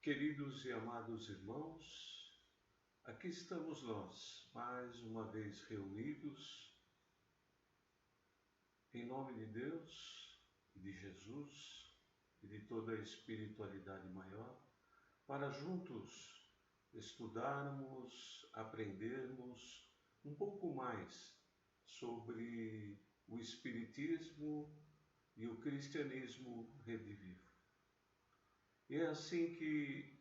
Queridos e amados irmãos, aqui estamos nós, mais uma vez reunidos, em nome de Deus, de Jesus e de toda a espiritualidade maior, para juntos estudarmos, aprendermos um pouco mais sobre o Espiritismo e o cristianismo redivivo. E é assim que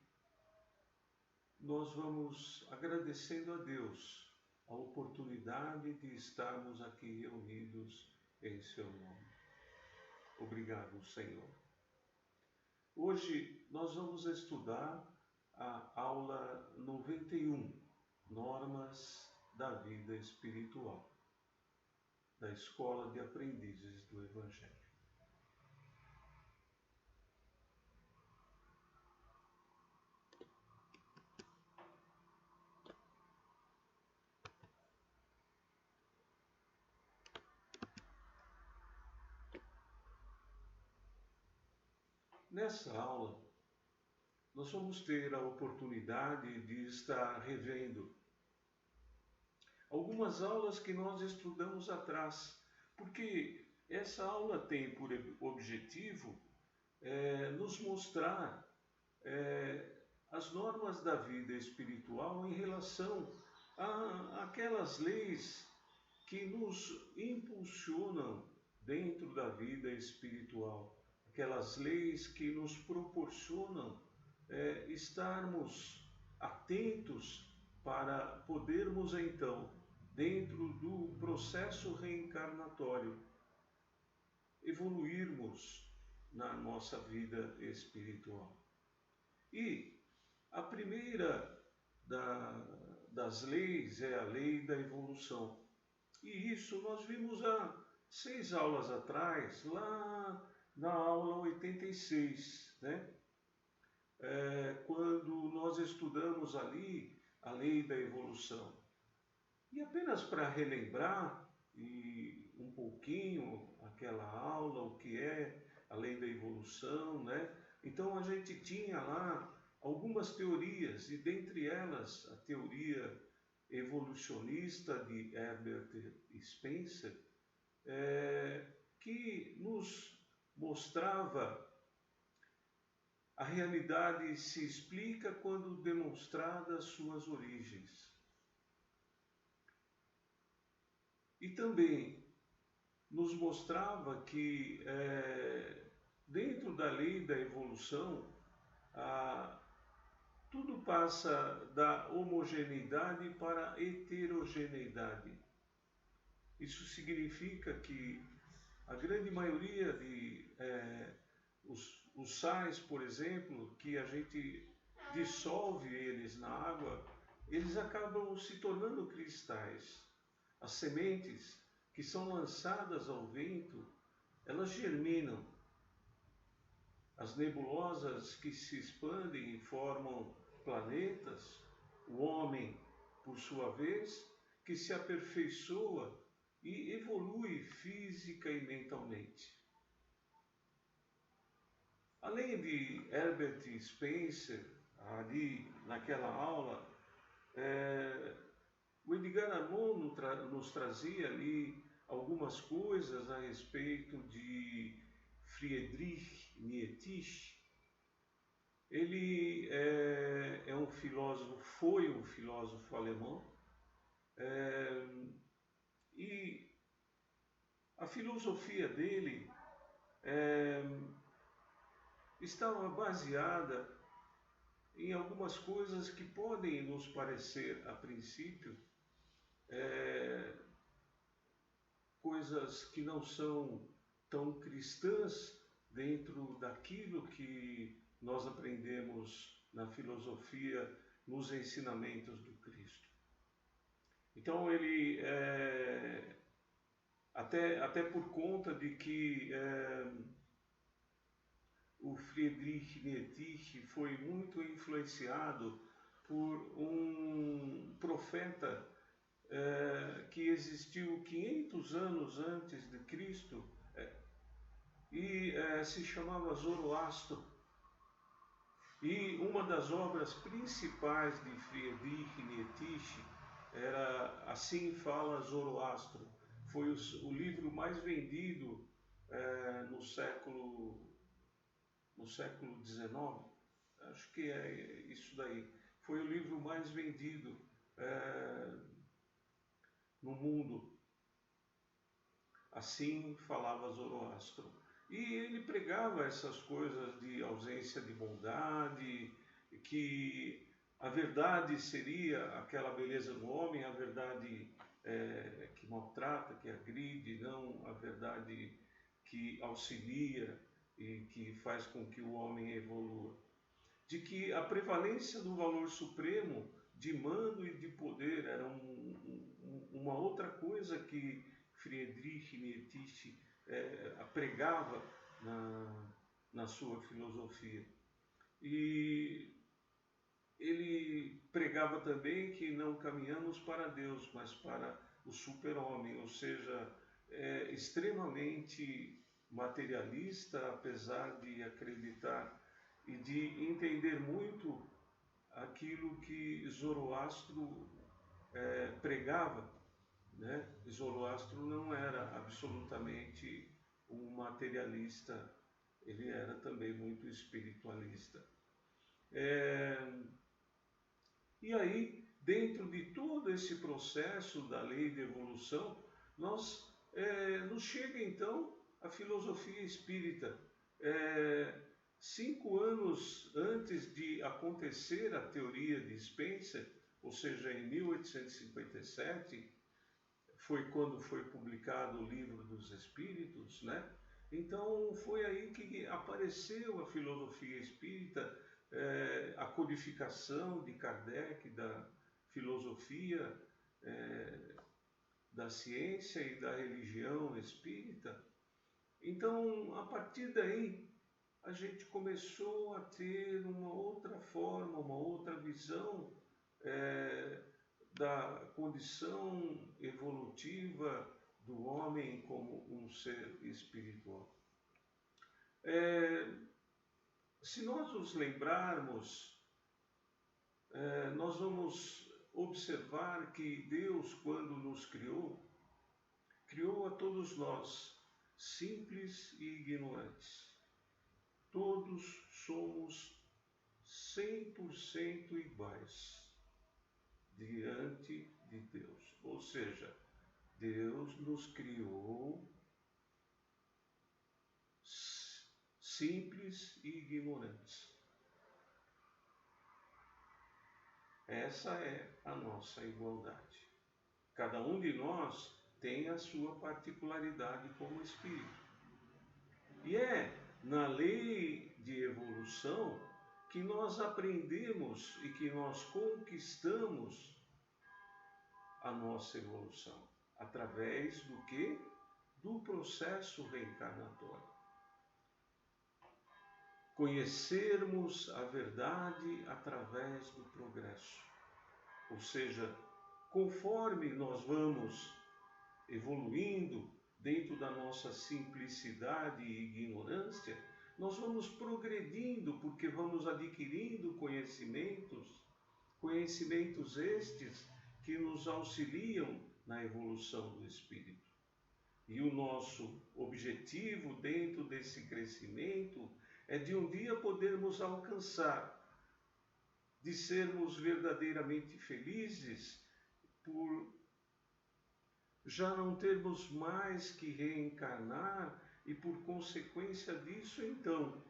nós vamos agradecendo a Deus a oportunidade de estarmos aqui reunidos em seu nome. Obrigado, Senhor. Hoje nós vamos estudar a aula 91, Normas da Vida Espiritual, da Escola de Aprendizes do Evangelho. Nessa aula, nós vamos ter a oportunidade de estar revendo algumas aulas que nós estudamos atrás, porque essa aula tem por objetivo nos mostrar as normas da vida espiritual em relação àquelas leis que nos impulsionam dentro da vida espiritual, aquelas leis que nos proporcionam estarmos atentos para podermos então, dentro do processo reencarnatório, evoluirmos na nossa vida espiritual. E a primeira das leis é a lei da evolução. E isso nós vimos há 6 aulas atrás, lá na aula 86, né? Quando nós estudamos ali a lei da evolução. E apenas para relembrar um pouquinho aquela aula, o que é a lei da evolução, né? Então a gente tinha lá algumas teorias, e dentre elas a teoria evolucionista de Herbert Spencer, que nos mostrava a realidade se explica quando demonstradas suas origens. E também nos mostrava que dentro da lei da evolução, tudo passa da homogeneidade para a heterogeneidade. Isso significa que a grande maioria os sais, por exemplo, que a gente dissolve eles na água, eles acabam se tornando cristais. As sementes que são lançadas ao vento, elas germinam. As nebulosas que se expandem e formam planetas, o homem, por sua vez, que se aperfeiçoa e evolui física e mentalmente. Além de Herbert Spencer, ali naquela aula, o Edgar Armond nos trazia ali algumas coisas a respeito de Friedrich Nietzsche. Ele foi um filósofo alemão, e a filosofia dele estava baseada em algumas coisas que podem nos parecer, a princípio, coisas que não são tão cristãs dentro daquilo que nós aprendemos na filosofia, nos ensinamentos do Cristo. Então ele, até por conta de que o Friedrich Nietzsche foi muito influenciado por um profeta que existiu 500 anos antes de Cristo e se chamava Zoroastro. E uma das obras principais de Friedrich Nietzsche era Assim Fala Zoroastro. Foi o livro mais vendido no século XIX. Acho que é isso daí. Foi o livro mais vendido no mundo. Assim falava Zoroastro. E ele pregava essas coisas de ausência de bondade, que a verdade seria aquela beleza do homem, a verdade que maltrata, que agride, não a verdade que auxilia e que faz com que o homem evolua. De que a prevalência do valor supremo de mando e de poder era uma outra coisa que Friedrich Nietzsche pregava na sua filosofia. E ele pregava também que não caminhamos para Deus, mas para o super-homem, ou seja, extremamente materialista, apesar de acreditar e de entender muito aquilo que Zoroastro pregava, né? Zoroastro não era absolutamente um materialista, ele era também muito espiritualista. E aí, dentro de todo esse processo da lei de evolução, nos chega então a filosofia espírita. 5 anos antes de acontecer a teoria de Spencer, ou seja, em 1857, foi quando foi publicado o Livro dos Espíritos, né? Então foi aí que apareceu a filosofia espírita, a codificação de Kardec da filosofia, da ciência e da religião espírita. Então, a partir daí, a gente começou a ter uma outra forma, uma outra visão da condição evolutiva do homem como um ser espiritual. Se nós nos lembrarmos, nós vamos observar que Deus, quando nos criou, criou a todos nós, simples e ignorantes. Todos somos 100% iguais diante de Deus. Ou seja, Deus nos criou simples e ignorantes. Essa é a nossa igualdade. Cada um de nós tem a sua particularidade como espírito. E é na lei de evolução que nós aprendemos e que nós conquistamos a nossa evolução. Através do quê? Do processo reencarnatório. Conhecermos a verdade através do progresso. Ou seja, conforme nós vamos evoluindo dentro da nossa simplicidade e ignorância, nós vamos progredindo porque vamos adquirindo conhecimentos estes que nos auxiliam na evolução do espírito. E o nosso objetivo dentro desse crescimento é de um dia podermos alcançar, de sermos verdadeiramente felizes por já não termos mais que reencarnar e, por consequência disso, então,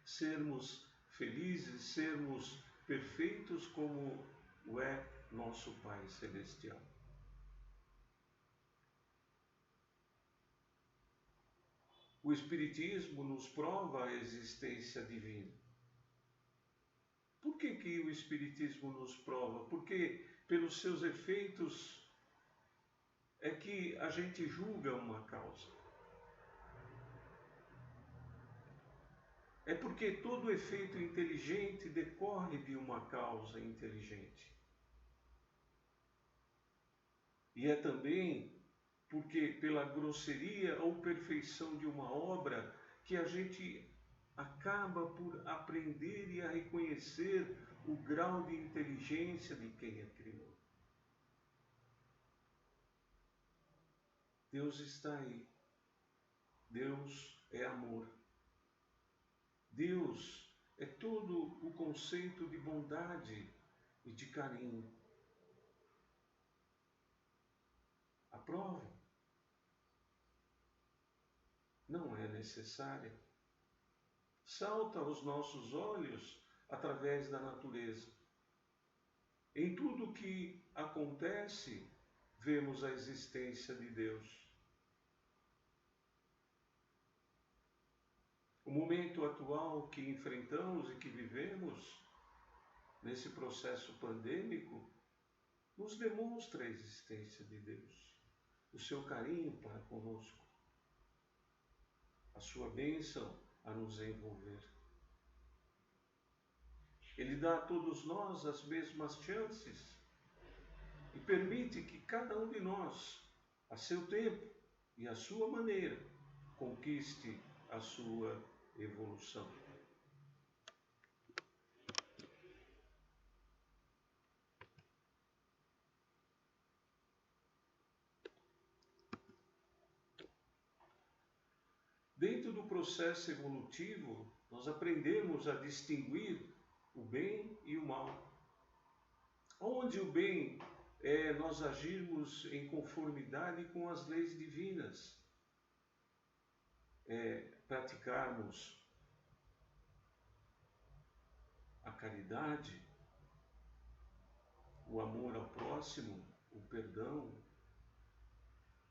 sermos felizes, sermos perfeitos como o é nosso Pai Celestial. O Espiritismo nos prova a existência divina. Por que o Espiritismo nos prova? Porque pelos seus efeitos é que a gente julga uma causa. É porque todo efeito inteligente decorre de uma causa inteligente. E é também porque pela grosseria ou perfeição de uma obra que a gente acaba por aprender e a reconhecer o grau de inteligência de quem a criou. Deus está aí. Deus é amor. Deus é todo o conceito de bondade e de carinho. A prova não é necessária. Salta aos nossos olhos através da natureza. Em tudo que acontece, vemos a existência de Deus. O momento atual que enfrentamos e que vivemos, nesse processo pandêmico, nos demonstra a existência de Deus, o seu carinho para conosco, a sua bênção a nos envolver. Ele dá a todos nós as mesmas chances e permite que cada um de nós, a seu tempo e a sua maneira, conquiste a sua evolução. Dentro do processo evolutivo, nós aprendemos a distinguir o bem e o mal. Onde o bem é nós agirmos em conformidade com as leis divinas, praticarmos a caridade, o amor ao próximo, o perdão.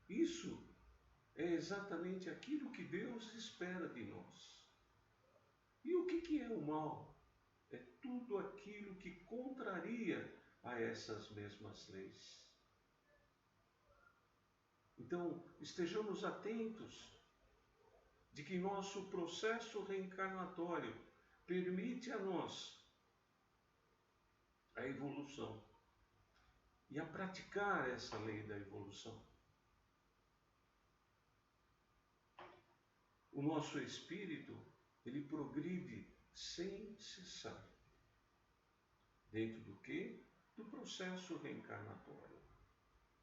Isso é exatamente aquilo que Deus espera de nós. E o que é o mal? É tudo aquilo que contraria a essas mesmas leis. Então, estejamos atentos de que nosso processo reencarnatório permite a nós a evolução e a praticar essa lei da evolução. O nosso espírito, ele progride sem cessar. Dentro do quê? Do processo reencarnatório.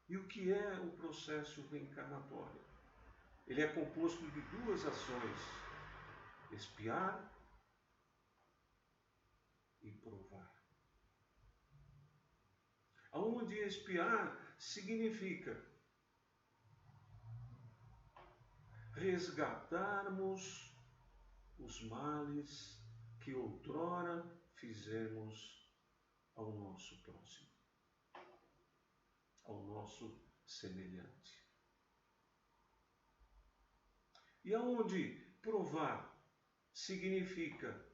E o que é o processo reencarnatório? Ele é composto de duas ações: expiar e provar. Aonde expiar significa resgatarmos os males que outrora fizemos ao nosso próximo, ao nosso semelhante. E aonde provar significa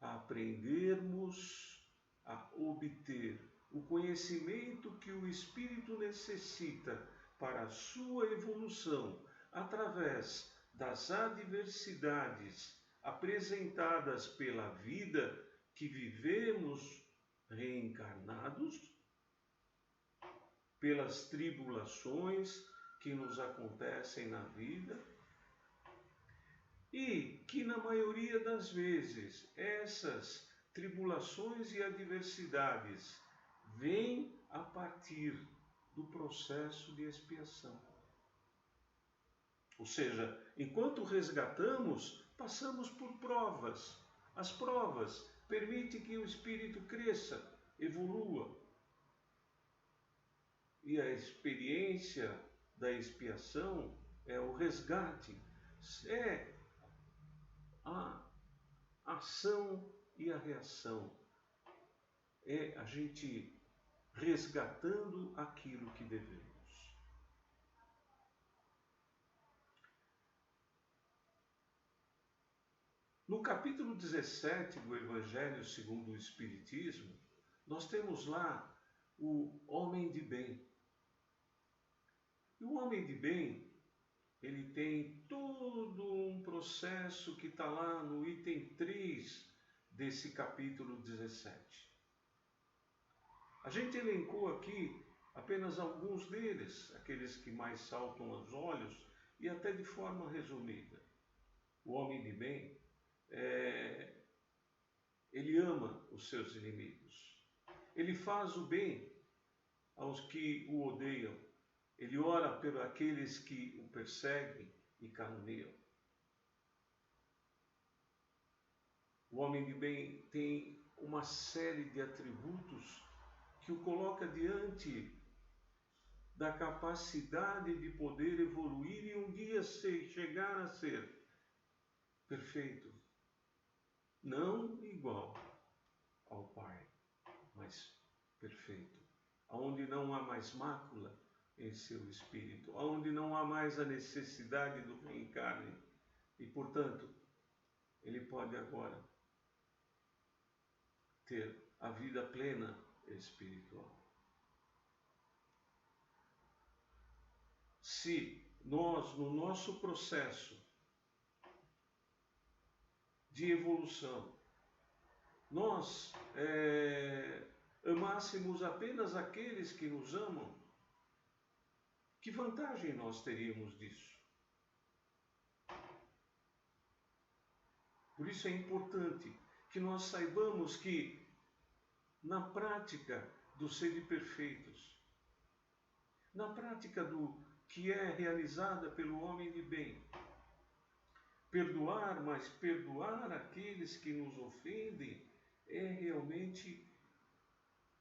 aprendermos a obter o conhecimento que o espírito necessita para a sua evolução através das adversidades apresentadas pela vida que vivemos reencarnados, pelas tribulações que nos acontecem na vida e que, na maioria das vezes, essas tribulações e adversidades vêm a partir do processo de expiação. Ou seja, enquanto resgatamos, passamos por provas. As provas permitem que o espírito cresça, evolua. E a experiência da expiação é o resgate, é a ação e a reação. É a gente resgatando aquilo que devemos. No capítulo 17 do Evangelho segundo o Espiritismo, nós temos lá o homem de bem. E o homem de bem, ele tem todo um processo que está lá no item 3 desse capítulo 17. A gente elencou aqui apenas alguns deles, aqueles que mais saltam aos olhos, e até de forma resumida. o homem de bem, ele ama os seus inimigos. Ele faz o bem aos que o odeiam. Ele ora por aqueles que o perseguem e caluniam. O homem de bem tem uma série de atributos que o coloca diante da capacidade de poder evoluir e um dia chegar a ser perfeito. Não igual ao Pai, mas perfeito. Onde não há mais mácula em seu espírito, onde não há mais a necessidade do reencarne. E, portanto, ele pode agora ter a vida plena espiritual. Se nós, no nosso processo de evolução, nós amássemos apenas aqueles que nos amam, que vantagem nós teríamos disso? Por isso é importante que nós saibamos que, na prática do ser perfeitos, na prática do que é realizada pelo homem de bem, perdoar, mas perdoar aqueles que nos ofendem, é realmente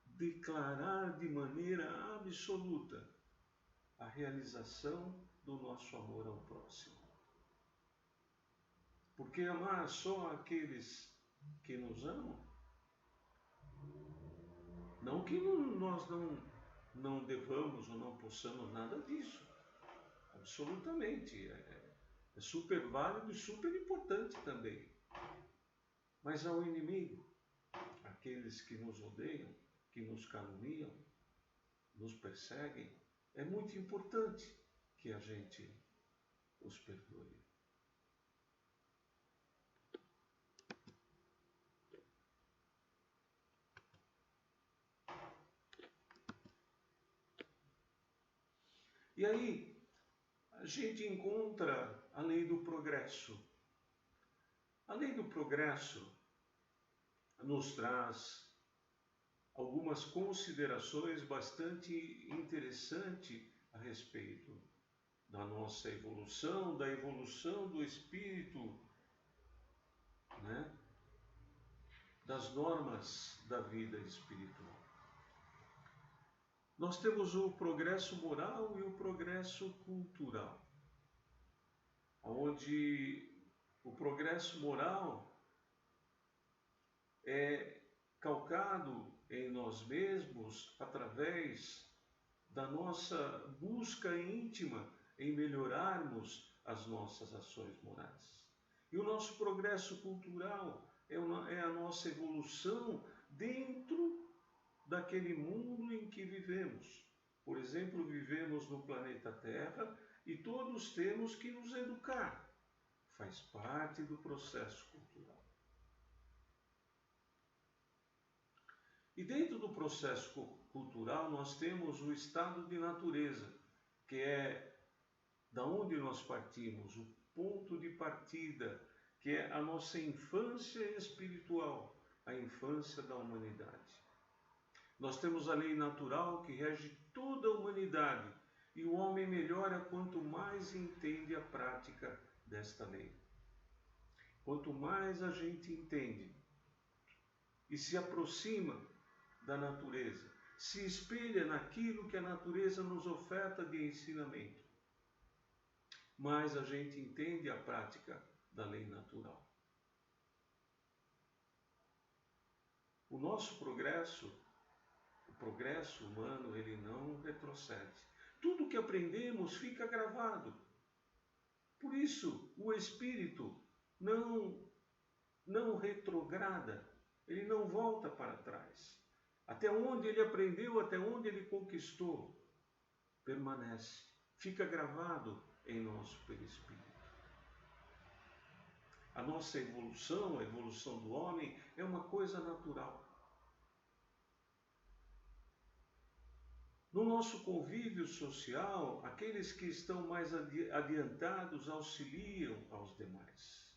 declarar de maneira absoluta a realização do nosso amor ao próximo. Porque amar só aqueles que nos amam, não que nós não devamos ou não possamos nada disso. Absolutamente. É super válido e super importante também. Mas ao inimigo, aqueles que nos odeiam, que nos caluniam, nos perseguem, é muito importante que a gente os perdoe. E aí, a gente encontra a lei do progresso. A lei do progresso nos traz algumas considerações bastante interessantes a respeito da nossa evolução, da evolução do espírito, né? Das normas da vida espiritual. Nós temos o progresso moral e o progresso cultural, onde o progresso moral é calcado em nós mesmos através da nossa busca íntima em melhorarmos as nossas ações morais. E o nosso progresso cultural é a nossa evolução dentro daquele mundo em que vivemos. Por exemplo, vivemos no planeta Terra e todos temos que nos educar. Faz parte do processo cultural. E dentro do processo cultural nós temos o estado de natureza, que é da onde nós partimos, o ponto de partida, que é a nossa infância espiritual, a infância da humanidade. Nós temos a lei natural que rege toda a humanidade e o homem melhora quanto mais entende a prática desta lei. Quanto mais a gente entende e se aproxima da natureza, se espelha naquilo que a natureza nos oferta de ensinamento, mais a gente entende a prática da lei natural. O nosso progresso, o progresso humano, ele não retrocede. Tudo que aprendemos fica gravado. Por isso, o espírito não retrograda, ele não volta para trás. Até onde ele aprendeu, até onde ele conquistou, permanece, fica gravado em nosso perispírito. A nossa evolução, a evolução do homem, é uma coisa natural. No nosso convívio social, aqueles que estão mais adiantados auxiliam aos demais.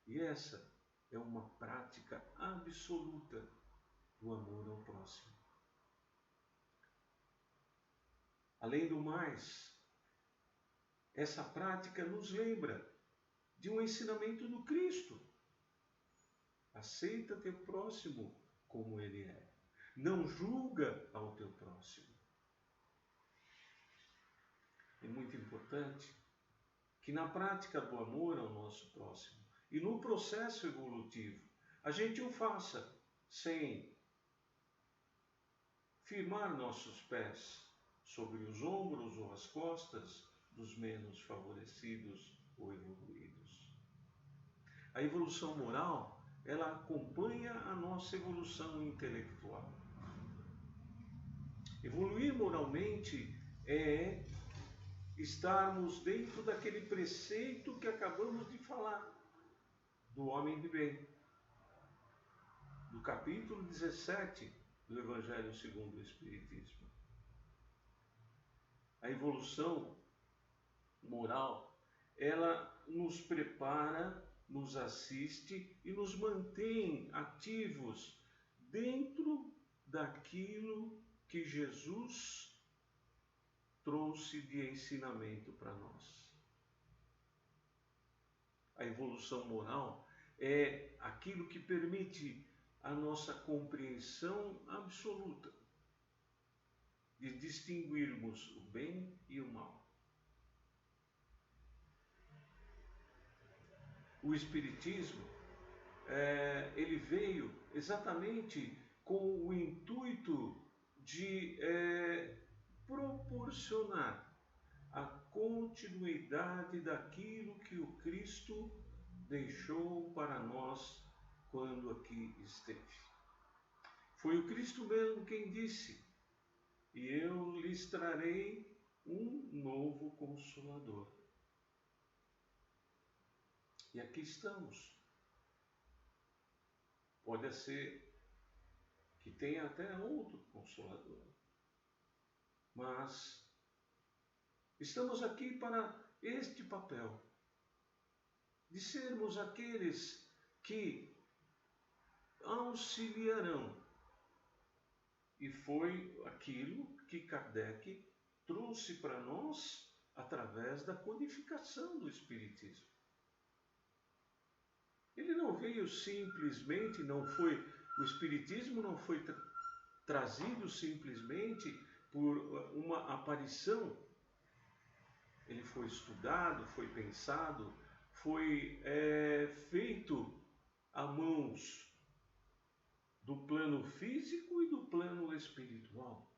E essa é uma prática absoluta do amor ao próximo. Além do mais, essa prática nos lembra de um ensinamento do Cristo. Aceita teu próximo como ele é. Não julga ao teu próximo. É muito importante que na prática do amor ao nosso próximo e no processo evolutivo, a gente o faça sem firmar nossos pés sobre os ombros ou as costas dos menos favorecidos ou evoluídos. A evolução moral, ela acompanha a nossa evolução intelectual. Evoluir moralmente é estarmos dentro daquele preceito que acabamos de falar, do homem de bem, do capítulo 17 do Evangelho segundo o Espiritismo. A evolução moral, ela nos prepara, nos assiste e nos mantém ativos dentro daquilo que Jesus trouxe de ensinamento para nós. A evolução moral é aquilo que permite a nossa compreensão absoluta de distinguirmos o bem e o mal. O Espiritismo, ele veio exatamente com o intuito de proporcionar a continuidade daquilo que o Cristo deixou para nós quando aqui esteve. Foi o Cristo mesmo quem disse: e eu lhes trarei um novo Consolador. E aqui estamos. Pode ser que tenha até outro Consolador. Mas estamos aqui para este papel, de sermos aqueles que auxiliarão. E foi aquilo que Kardec trouxe para nós através da codificação do Espiritismo. Ele não veio simplesmente, o Espiritismo não foi trazido simplesmente por uma aparição. Ele foi estudado, foi pensado, foi feito a mãos do plano físico e do plano espiritual.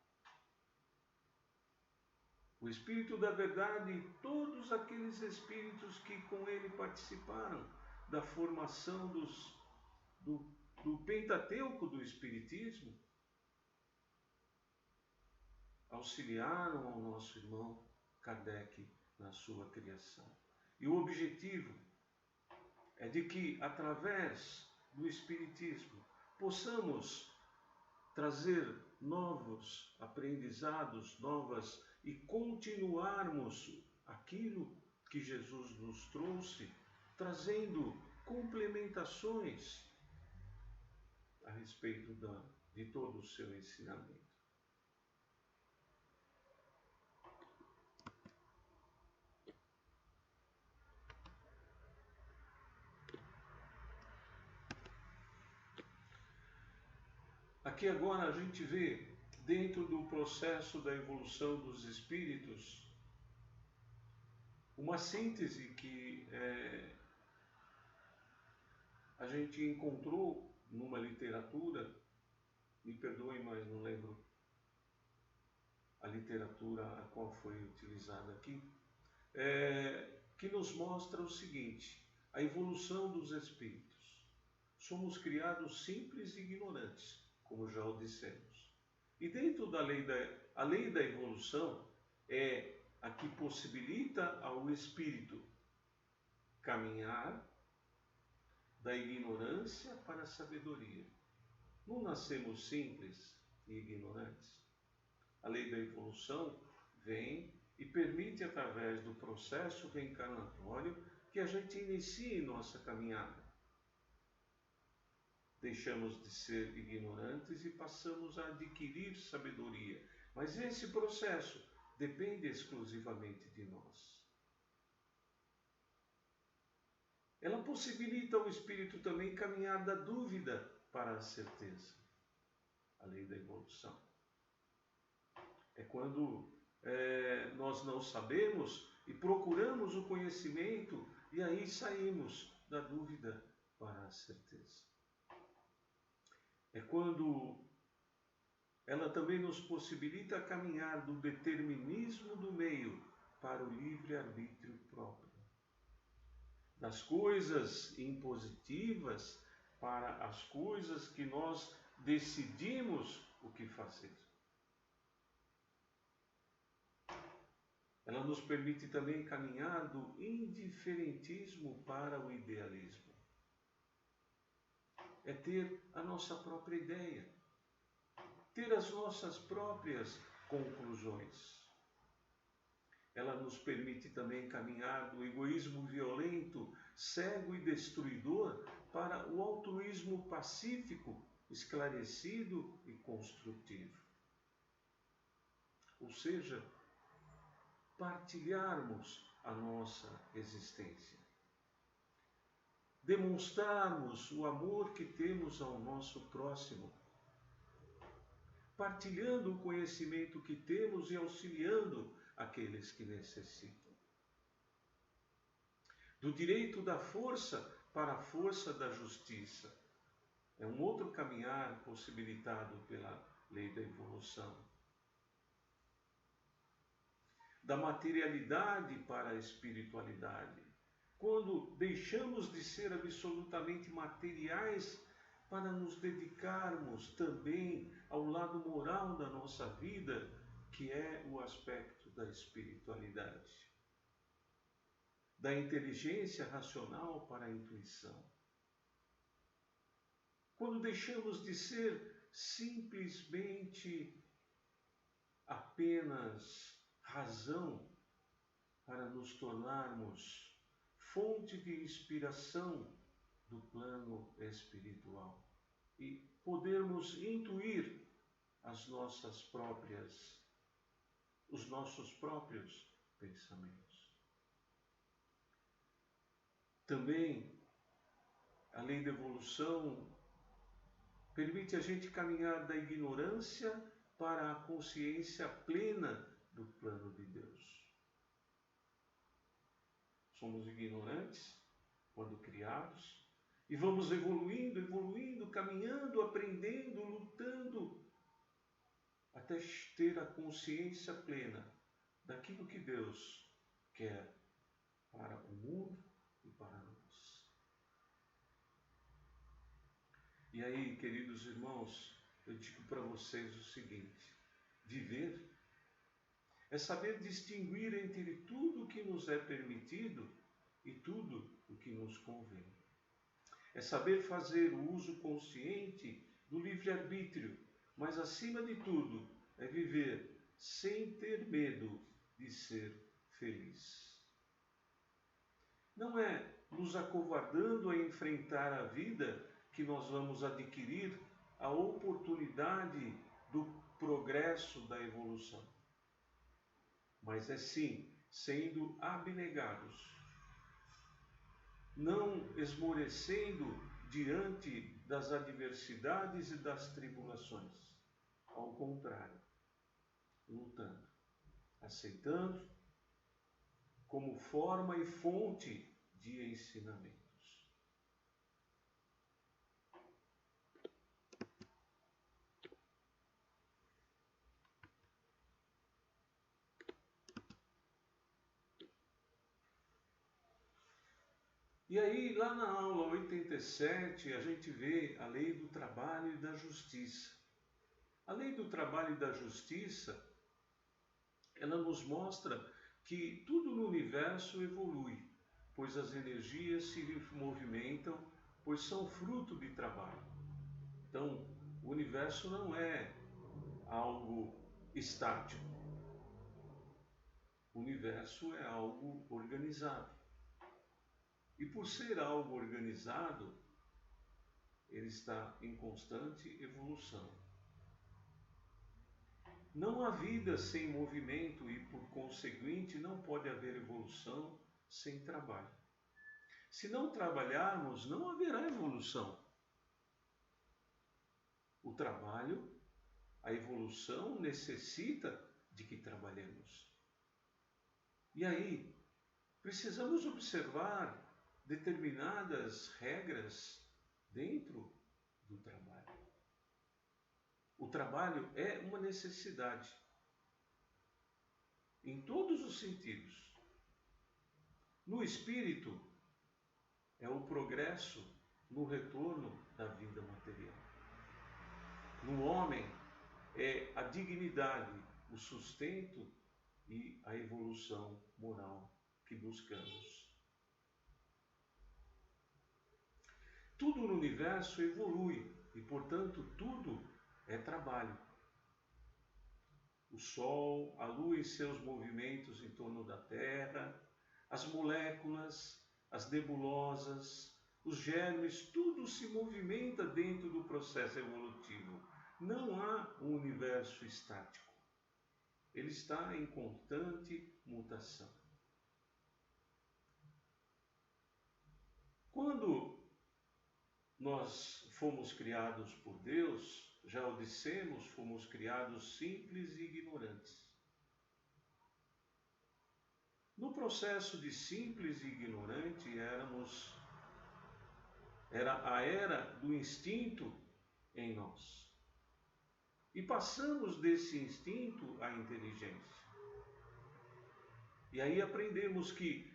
O Espírito da Verdade e todos aqueles espíritos que com ele participaram da formação do Pentateuco do Espiritismo, auxiliaram ao nosso irmão Kardec na sua criação. E o objetivo é de que, através do Espiritismo, possamos trazer novos aprendizados, e continuarmos aquilo que Jesus nos trouxe, trazendo complementações a respeito de todo o seu ensinamento. Aqui agora a gente vê, dentro do processo da evolução dos espíritos, uma síntese que a gente encontrou numa literatura, me perdoem, mas não lembro a literatura a qual foi utilizada aqui, que nos mostra o seguinte: a evolução dos espíritos. Somos criados simples e ignorantes, como já o dissemos. E dentro da lei da evolução é a que possibilita ao espírito caminhar da ignorância para a sabedoria. Não nascemos simples e ignorantes. A lei da evolução vem e permite, através do processo reencarnatório, que a gente inicie nossa caminhada. deixamos de ser ignorantes e passamos a adquirir sabedoria. Mas esse processo depende exclusivamente de nós. Ela possibilita ao espírito também caminhar da dúvida para a certeza. A lei da evolução. É quando nós não sabemos e procuramos o conhecimento e aí saímos da dúvida para a certeza. É quando ela também nos possibilita caminhar do determinismo do meio para o livre-arbítrio próprio. Das coisas impositivas para as coisas que nós decidimos o que fazer. Ela nos permite também caminhar do indiferentismo para o idealismo. É ter a nossa própria ideia, ter as nossas próprias conclusões. Ela nos permite também caminhar do egoísmo violento, cego e destruidor para o altruísmo pacífico, esclarecido e construtivo. Ou seja, partilharmos a nossa existência. Demonstrarmos o amor que temos ao nosso próximo. Partilhando o conhecimento que temos e auxiliando aqueles que necessitam. Do direito da força para a força da justiça. É um outro caminhar possibilitado pela lei da evolução. Da materialidade para a espiritualidade. Quando deixamos de ser absolutamente materiais para nos dedicarmos também ao lado moral da nossa vida, que é o aspecto da espiritualidade. Da inteligência racional para a intuição. Quando deixamos de ser simplesmente apenas razão para nos tornarmos fonte de inspiração do plano espiritual e podermos intuir os nossos próprios pensamentos. Também a lei da evolução permite a gente caminhar da ignorância para a consciência plena do plano de Deus. Somos ignorantes quando criados e vamos evoluindo, caminhando, aprendendo, lutando, até ter a consciência plena daquilo que Deus quer para o mundo e para nós. E aí, queridos irmãos, eu digo para vocês o seguinte: viver é saber distinguir entre tudo o que nos é permitido e tudo o que nos convém. É saber fazer o uso consciente do livre-arbítrio, mas acima de tudo é viver sem ter medo de ser feliz. Não é nos acovardando a enfrentar a vida que nós vamos adquirir a oportunidade do progresso da evolução. Mas é sim sendo abnegados, não esmorecendo diante das adversidades e das tribulações. Ao contrário, lutando, aceitando como forma e fonte de ensinamentos. E aí, lá na aula 87, a gente vê a lei do trabalho e da justiça. A lei do trabalho e da justiça, ela nos mostra que tudo no universo evolui, pois as energias se movimentam, pois são fruto de trabalho. Então, o universo não é algo estático. O universo é algo organizado. E por ser algo organizado, ele está em constante evolução. Não há vida sem movimento e, por conseguinte, não pode haver evolução sem trabalho. Se não trabalharmos, não haverá evolução. O trabalho, a evolução necessita de que trabalhemos. E aí, precisamos observar determinadas regras dentro do trabalho. O trabalho é uma necessidade, em todos os sentidos. No espírito, é o progresso no retorno da vida material. No homem, é a dignidade, o sustento e a evolução moral que buscamos. Tudo no universo evolui e, portanto, tudo é trabalho. O Sol, a Lua e seus movimentos em torno da Terra, as moléculas, as nebulosas, os germes, tudo se movimenta dentro do processo evolutivo. Não há um universo estático. Ele está em constante mutação. Quando nós fomos criados por Deus, já o dissemos, fomos criados simples e ignorantes. No processo de simples e ignorante, era a era do instinto em nós. E passamos desse instinto à inteligência. E aí aprendemos que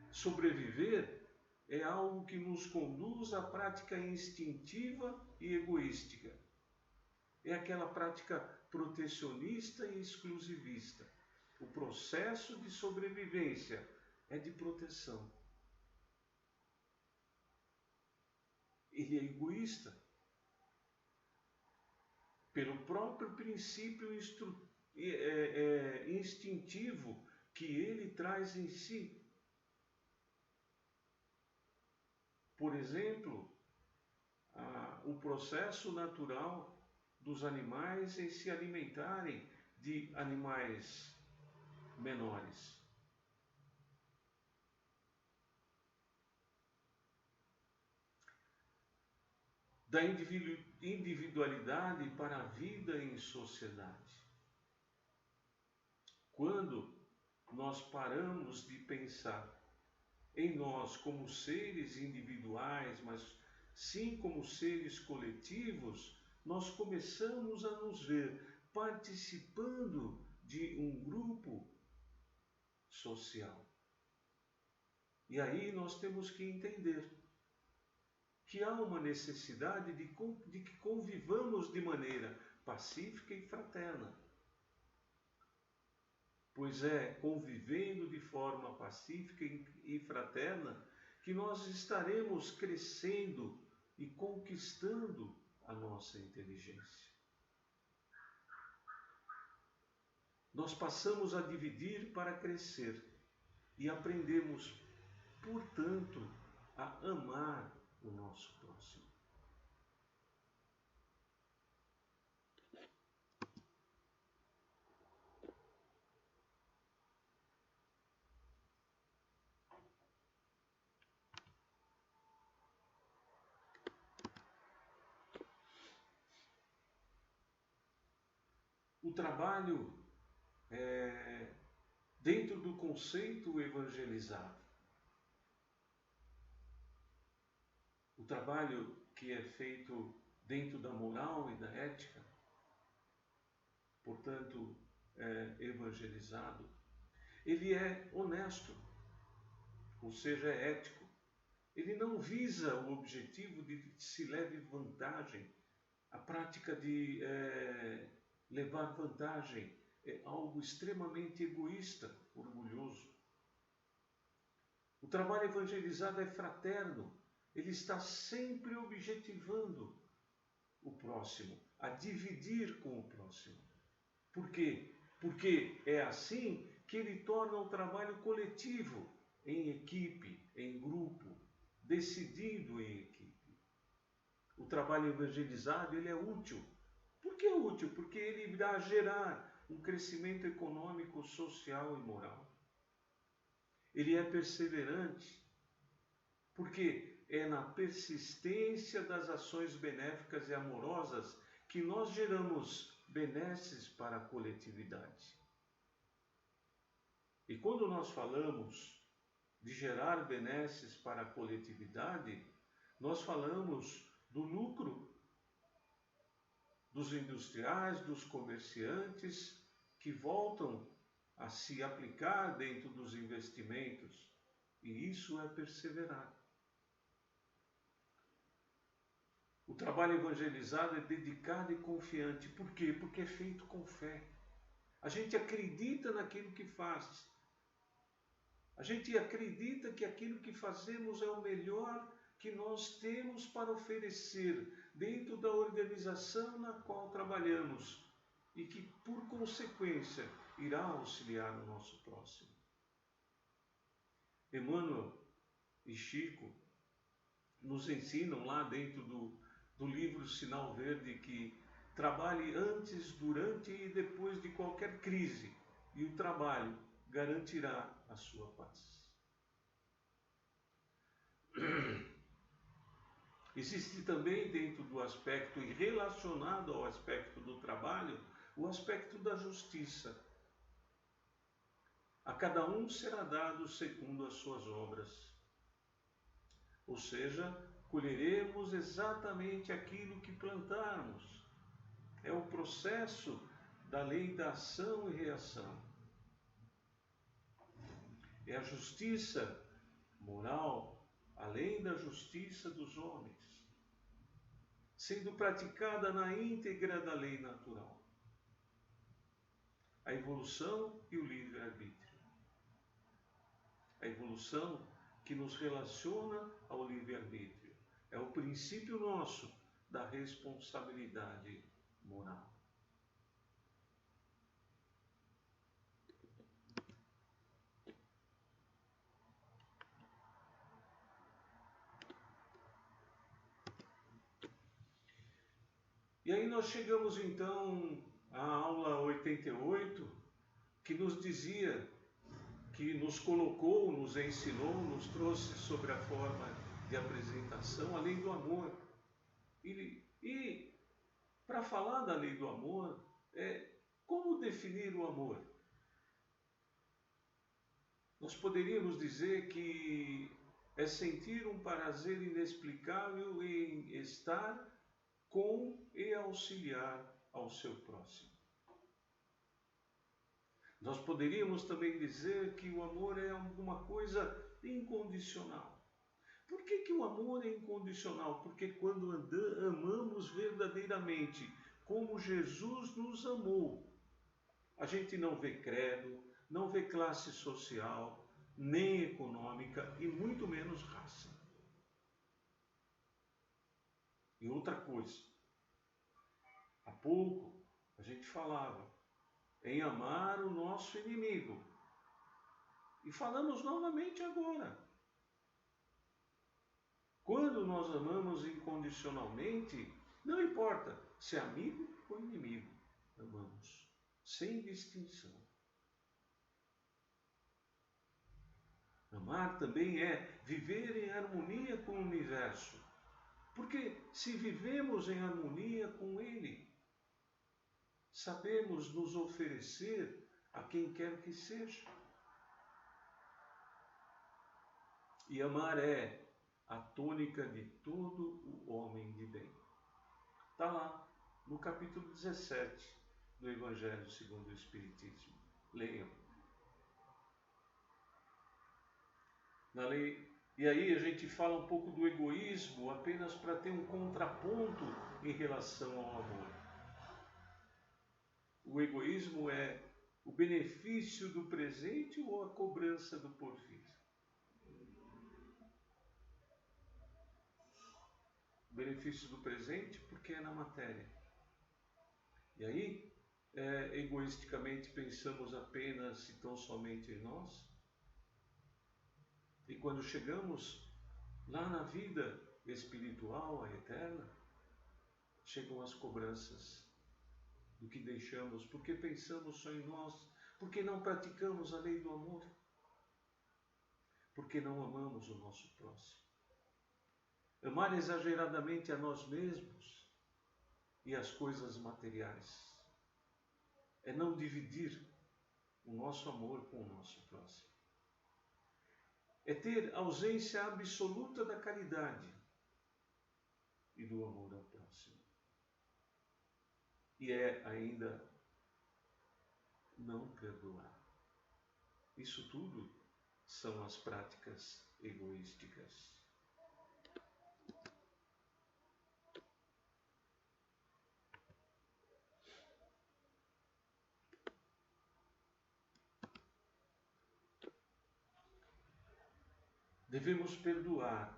sobreviver é algo que nos conduz à prática instintiva e egoística. É aquela prática protecionista e exclusivista. O processo de sobrevivência é de proteção. Ele é egoísta. Pelo próprio princípio instintivo que ele traz em si. Por exemplo, o processo natural dos animais em se alimentarem de animais menores. Da individualidade para a vida em sociedade. Quando nós paramos de pensar em nós como seres individuais, mas sim como seres coletivos, nós começamos a nos ver participando de um grupo social. E aí nós temos que entender que há uma necessidade de que convivamos de maneira pacífica e fraterna. Pois é convivendo de forma pacífica e fraterna que nós estaremos crescendo e conquistando a nossa inteligência. Nós passamos a dividir para crescer e aprendemos, portanto, a amar o nosso próximo. O trabalho dentro do conceito evangelizado. O trabalho que é feito dentro da moral e da ética, portanto, evangelizado, ele é honesto, ou seja, é ético. Ele não visa o objetivo de que se leve vantagem. A prática de levar vantagem é algo extremamente egoísta, orgulhoso. O trabalho evangelizado é fraterno. Ele está sempre objetivando o próximo, a dividir com o próximo. Por quê? Porque é assim que ele torna o trabalho coletivo, em equipe, em grupo, decidido em equipe. o trabalho evangelizado, ele é útil. Por que é útil? Porque ele irá gerar um crescimento econômico, social e moral. Ele é perseverante, porque é na persistência das ações benéficas e amorosas que nós geramos benesses para a coletividade. E quando nós falamos de gerar benesses para a coletividade, nós falamos do lucro dos industriais, dos comerciantes, que voltam a se aplicar dentro dos investimentos. E isso é perseverar. O trabalho evangelizado é dedicado e confiante. Por quê? Porque é feito com fé. A gente acredita naquilo que faz. A gente acredita que aquilo que fazemos é o melhor que nós temos para oferecer dentro da organização na qual trabalhamos e que, por consequência, irá auxiliar o nosso próximo. Emmanuel e Chico nos ensinam lá dentro do livro Sinal Verde que trabalhe antes, durante e depois de qualquer crise, e o trabalho garantirá a sua paz. Existe também dentro do aspecto e relacionado ao aspecto do trabalho, o aspecto da justiça. A cada um será dado segundo as suas obras. Ou seja, colheremos exatamente aquilo que plantarmos. É o processo da lei da ação e reação. É a justiça moral, além da justiça dos homens, sendo praticada na íntegra da lei natural. A evolução e o livre-arbítrio. A evolução que nos relaciona ao livre-arbítrio. É o princípio nosso da responsabilidade moral. E aí nós chegamos então à aula 88, que nos dizia, que nos colocou, nos ensinou, nos trouxe sobre a forma de apresentação a lei do amor. E para falar da lei do amor, como definir o amor? Nós poderíamos dizer que é sentir um prazer inexplicável em estar com e auxiliar ao seu próximo. Nós poderíamos também dizer que o amor é alguma coisa incondicional. Por que o amor é incondicional? Porque quando amamos verdadeiramente, como Jesus nos amou, a gente não vê credo, não vê classe social, nem econômica e muito menos raça. E outra coisa, há pouco a gente falava em amar o nosso inimigo. E falamos novamente agora. Quando nós amamos incondicionalmente, não importa se é amigo ou inimigo, amamos, sem distinção. Amar também é viver em harmonia com o universo. Porque se vivemos em harmonia com ele, sabemos nos oferecer a quem quer que seja. E amar é a tônica de todo o homem de bem. Está lá no capítulo 17 do Evangelho segundo o Espiritismo. Leiam. Na lei. E aí a gente fala um pouco do egoísmo apenas para ter um contraponto em relação ao amor. O egoísmo é o benefício do presente ou a cobrança do porvir. O benefício do presente porque é na matéria. E aí, egoisticamente pensamos apenas e tão somente em nós. E quando chegamos lá na vida espiritual, a eterna, chegam as cobranças do que deixamos, porque pensamos só em nós, porque não praticamos a lei do amor, porque não amamos o nosso próximo. Amar exageradamente a nós mesmos e as coisas materiais é não dividir o nosso amor com o nosso próximo. É ter ausência absoluta da caridade e do amor ao próximo. E é ainda não perdoar. Isso tudo são as práticas egoísticas. Devemos perdoar,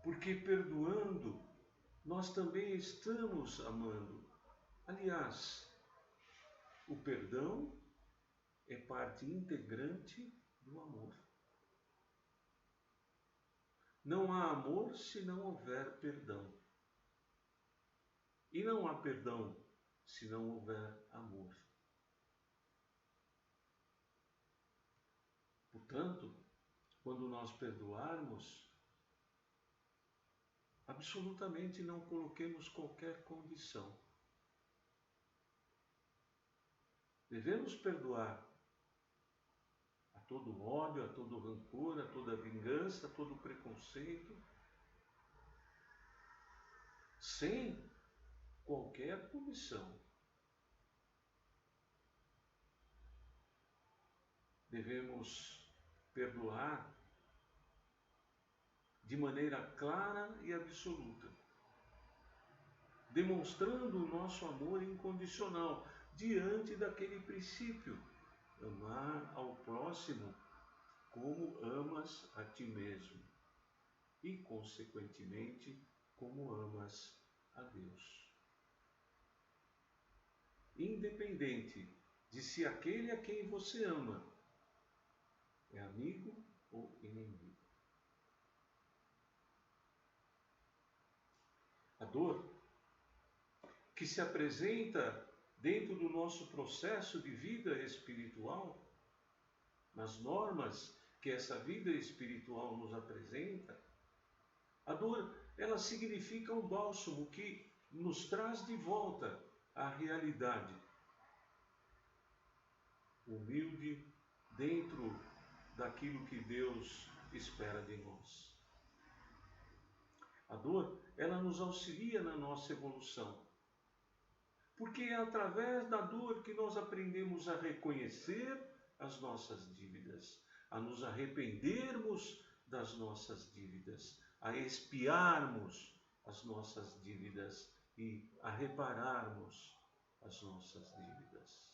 porque perdoando, nós também estamos amando. Aliás, o perdão é parte integrante do amor. Não há amor se não houver perdão. E não há perdão se não houver amor. Portanto, quando nós perdoarmos, absolutamente não coloquemos qualquer condição. Devemos perdoar a todo ódio, a todo rancor, a toda vingança, a todo preconceito, sem qualquer condição. Devemos perdoar de maneira clara e absoluta, demonstrando o nosso amor incondicional diante daquele princípio: amar ao próximo como amas a ti mesmo e, consequentemente, como amas a Deus. Independente de se aquele a quem você ama é amigo ou inimigo. A dor que se apresenta dentro do nosso processo de vida espiritual, nas normas que essa vida espiritual nos apresenta, a dor, ela significa um bálsamo que nos traz de volta à realidade, humilde dentro daquilo que Deus espera de nós. A dor, ela nos auxilia na nossa evolução, porque é através da dor que nós aprendemos a reconhecer as nossas dívidas, a nos arrependermos das nossas dívidas, a expiarmos as nossas dívidas e a repararmos as nossas dívidas.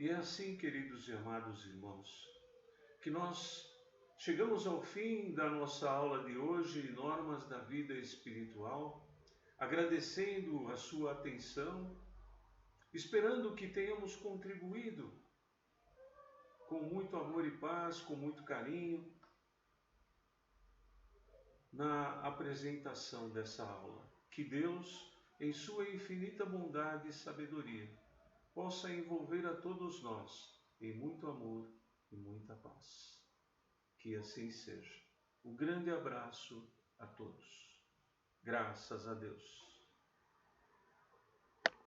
E é assim, queridos e amados irmãos, que nós chegamos ao fim da nossa aula de hoje, Normas da Vida Espiritual, agradecendo a sua atenção, esperando que tenhamos contribuído com muito amor e paz, com muito carinho, na apresentação dessa aula. Que Deus, em sua infinita bondade e sabedoria, possa envolver a todos nós em muito amor e muita paz. Que assim seja. Um grande abraço a todos. Graças a Deus.